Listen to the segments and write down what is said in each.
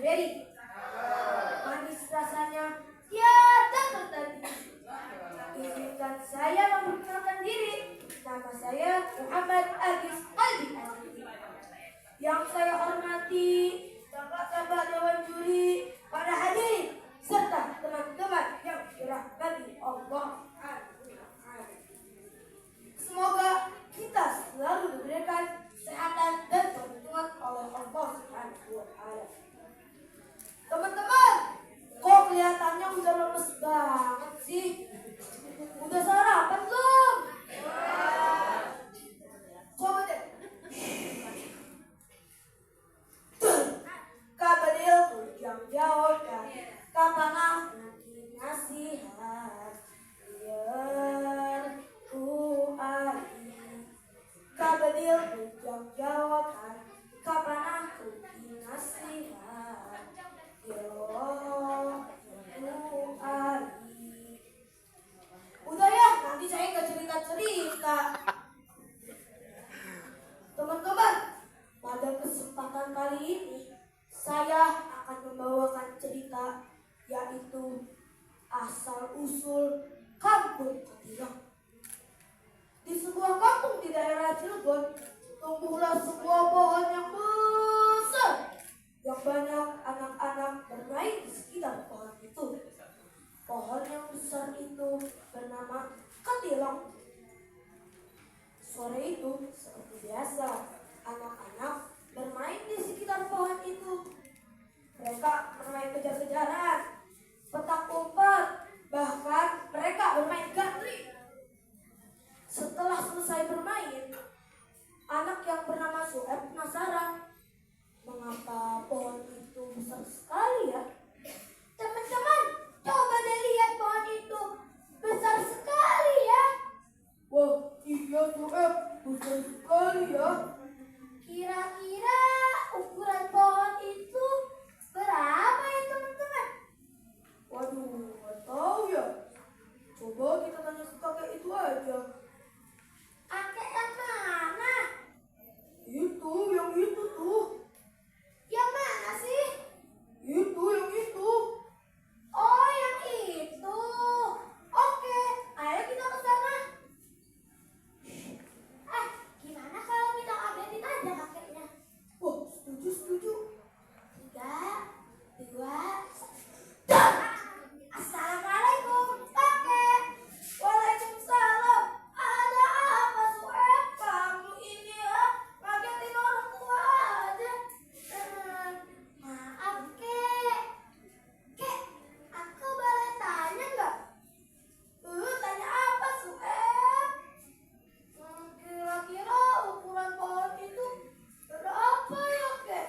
strawberry. Manis rasanya tiada tertandingi. Izinkan saya memperkenalkan diri. Nama saya Muhammad Agis Aldi Azri. Yang saya hormati sahabat-sahabat dewan juri, para hadirin, serta teman-teman yang dirahmati Allah. Semoga kita selalu diberikan kesehatan dan perlindungan oleh Allah Subhanahu wa Ta'ala. Teman-teman, kok kelihatannya udah lemes banget sih? Udah sarapan belum? Coba deh. Kabadil yang jauh dan kapanah nanti nasihat biar ku ari. Kabadil yang jauh dan kapanah nanti nasihat biar ku ari. Udah ya, nanti saya nggak cerita-cerita. Teman-teman, pada kesempatan kali ini saya akan membawakan cerita, yaitu asal-usul kampung Katilang. Di sebuah kampung di daerah Cilegon, tumbuhlah sebuah pohon yang besar, yang banyak anak-anak bermain di sekitar pohon itu. Pohon yang besar itu bernama Katilang. Sore itu, seperti biasa, anak-anak bermain di sekitar pohon itu. Mereka bermain kejar-kejaran, petak umpet, bahkan mereka bermain gantri. Setelah selesai bermain, anak yang bernama Sueb penasaran, mengapa pohon itu besar sekali ya? Teman-teman, coba deh lihat pohon itu, besar sekali ya. Wah, iya Sueb, besar sekali ya. Kira-kira ukuran pohon itu berapa ya teman-teman? Waduh, nggak tahu ya. Coba kita tanya ke kakek itu aja. Kakek yang mana? Itu, yang itu tuh. Yang mana sih? Itu, yang itu. Oh, yang itu. Oke, ayo kita ke sana. Gimana kalau kita kagetin aja kakeknya? Oh, setuju. 3, 2, 1. Assalamualaikum, kakek. Waalaikumsalam. Ada apa, Sueb? Kamu ini ya, ngagetin orang tua aja. Maaf, kek. Kek, aku boleh tanya nggak? Tanya apa, Sueb? Kira-kira ukuran pohon itu berapa ya, kek?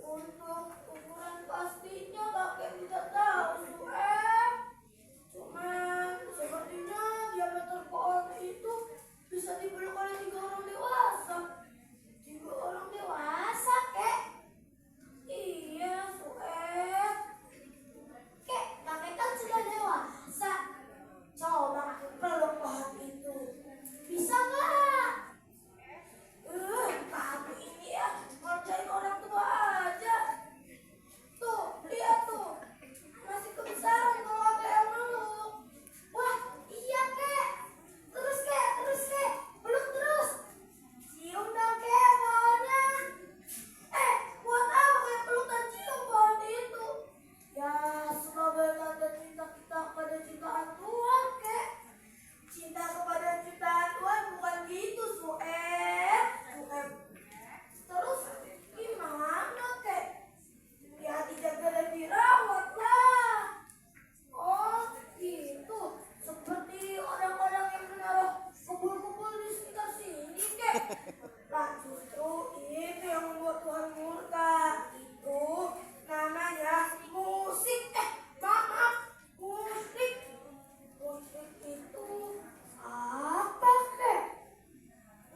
Untuk ukuran pastinya kakek tidak tahu, Sueb. Cuman sepertinya diameter pohon itu bisa dipeluk oleh 3 orang dewasa. 3 orang dewasa, kek? Iya, Sueb. Kek, kakek kan sudah dewasa. Coba kakek peluk pohon itu. Bisa nggak? Kamu ini ya, ngerjain orang tua aja. Tuh, lihat tuh. Masih kebesaran kalau kakek yang meluk. Wah, iya kek. Terus kek. Peluk terus. Cium dong kek pohonnya. Buat apa kek peluk dan cium pohon itu? Ya, sebagai tanda cinta kita pada cintaan Tuhan, kek. Cinta kepada ciptaan Tuhan bukan gitu, Sueb. Terus gimana, kek? Ya dijaga dan dirawat lah. Oh, gitu. Seperti orang-orang yang menaruh kumpul-kumpul di sekitar sini, kek. Nah, justru itu yang membuat Tuhan murka. Itu namanya musik. Maaf, musik. Musik itu apa, kek?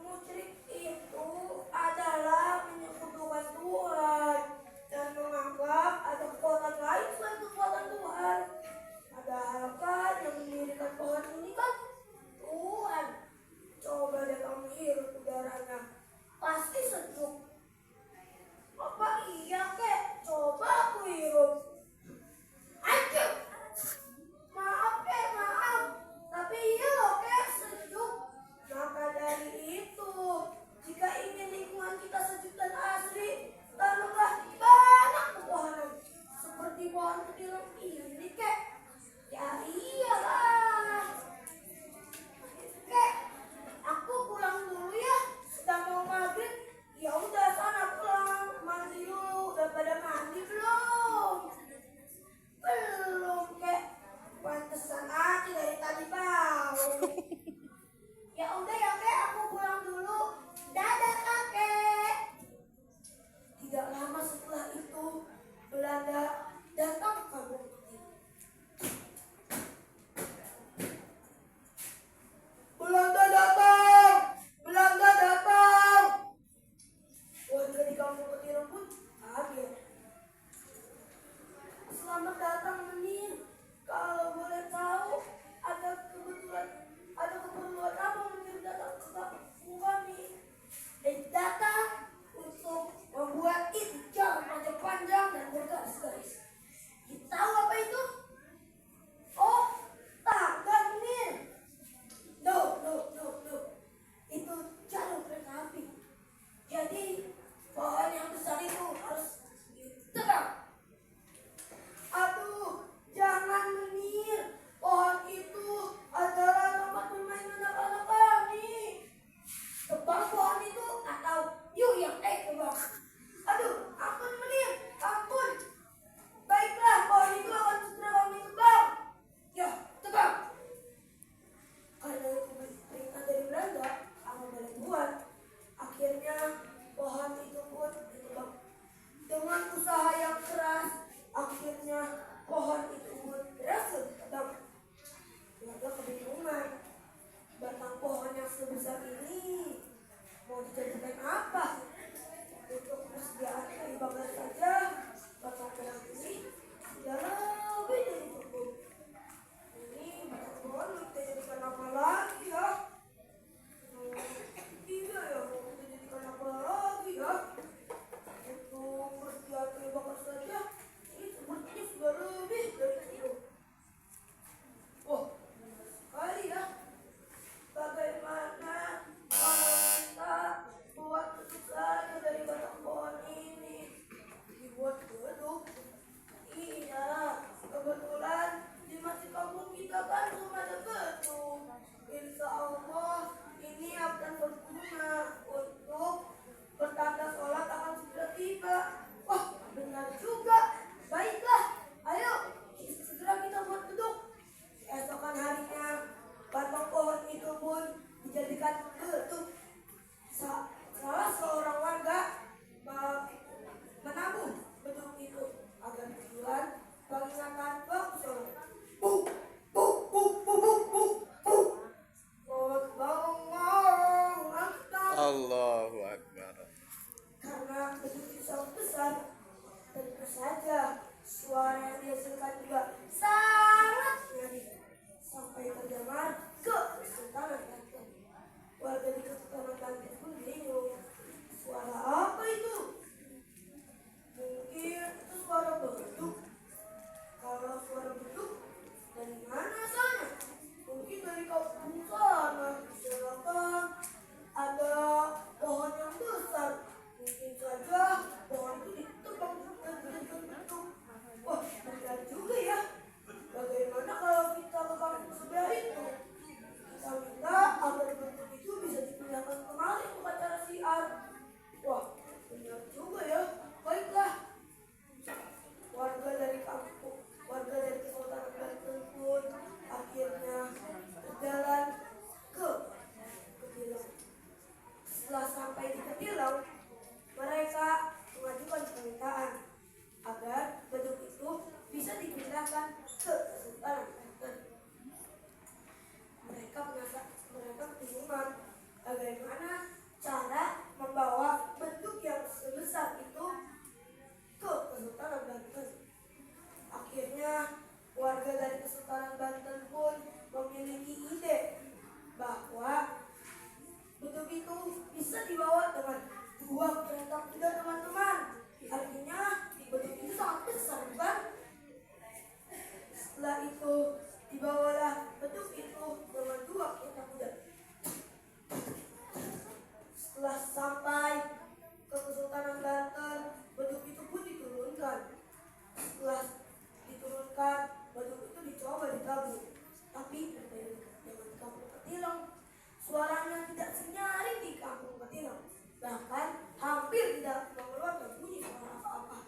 Musyrik itu adalah menyekutukan Tuhan dan menganggap ada kekuatan lain selain kekuatan Tuhan. Padahal kan yang mendirikan pohon ini kan Tuhan. Coba deh kamu hirup udaranya, pasti sejuk. Apa iya, kek? Coba Allahu Akbar. Karena begitu sangat besar, tentu saja suara yang dihasilkan juga sangat nyaring sampai terdengar ke Kesultanan Banten. Warga di Kesultanan Banten pun bingung, suara apa itu? Mungkin itu suara beduk. Kalau suara beduk, dari mana asalnya? Mungkin dari kampung sana. Silakan, ada pohon yang besar. Mungkin saja pohon itu ditebang dan bentuk. Wah, benar juga ya. Bagaimana kalau kita ke kampung sebelah itu? Kita minta agar bentuk itu bisa dipindahkan kemari untuk acara siar. Wah, benar juga ya. Baiklah, warga dari Kesultanan Banten pun akhirnya berjalan ke Ketilang. Setelah sampai di Ketilang, mereka mengajukan permintaan agar beduk itu bisa dipindahkan ke Kesultanan Banten. Mereka kebingungan bagaimana cara membawa beduk yang sebesar itu ke Kesultanan Banten. Akhirnya warga dari Kesultanan Banten pun memiliki ide bahwa beduk itu bisa dibawa dengan 2 kereta kuda, teman-teman. Artinya beduk itu sangat besar, bukan? Setelah itu dibawalah beduk itu dengan 2 kereta kuda. Setelah sampai ke Kesultanan Banten, beduk itu pun diturunkan. Setelah diturunkan, beduk itu dicoba ditabung. Tapi berbeda dengan kampung Ketilang, suaranya tidak senyaring di kampung Ketilang. Bahkan hampir tidak mengeluarkan bunyi suara apa-apa.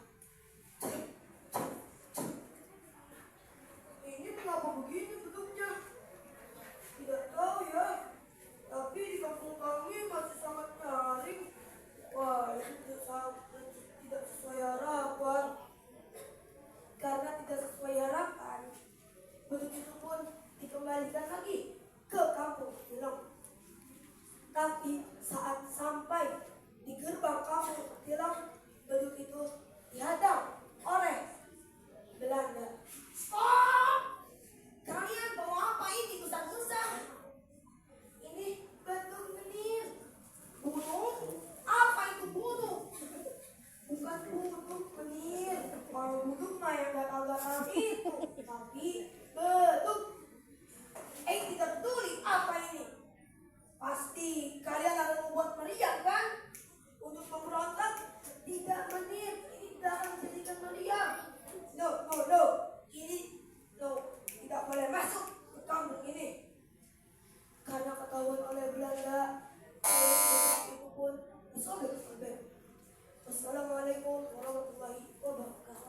Ini mengapa begini beduknya? Tidak tahu ya. Tapi di kampung kami masih sangat nyaring. Wah, itu tidak sesuai harapan. Karena tidak sesuai harapan, beduk itu pun dikembalikan lagi ke kampung Ketilang. Tapi saat sampai di gerbang kampung Ketilang, beduk itu dihadang oleh Belanda. Stop! Kalian bawa apa ini, Ustaz? Ini beduk menir. Bunuh? Apa itu bunuh? Bukan buduk menir. Kalau buduk mah yang gatal-gatal itu. Tapi beduk. Tidak peduli apa ini. Pasti kalian akan membuat meriam kan? Untuk memberontak. Tidak menir. Ini tidak akan menjadikan meriam. No. Ini tidak boleh masuk ke kampung ini. Karena ketahuan oleh Belanda, itu pun disobek-sobek. Wassalamualaikum warahmatullahi wabarakatuh.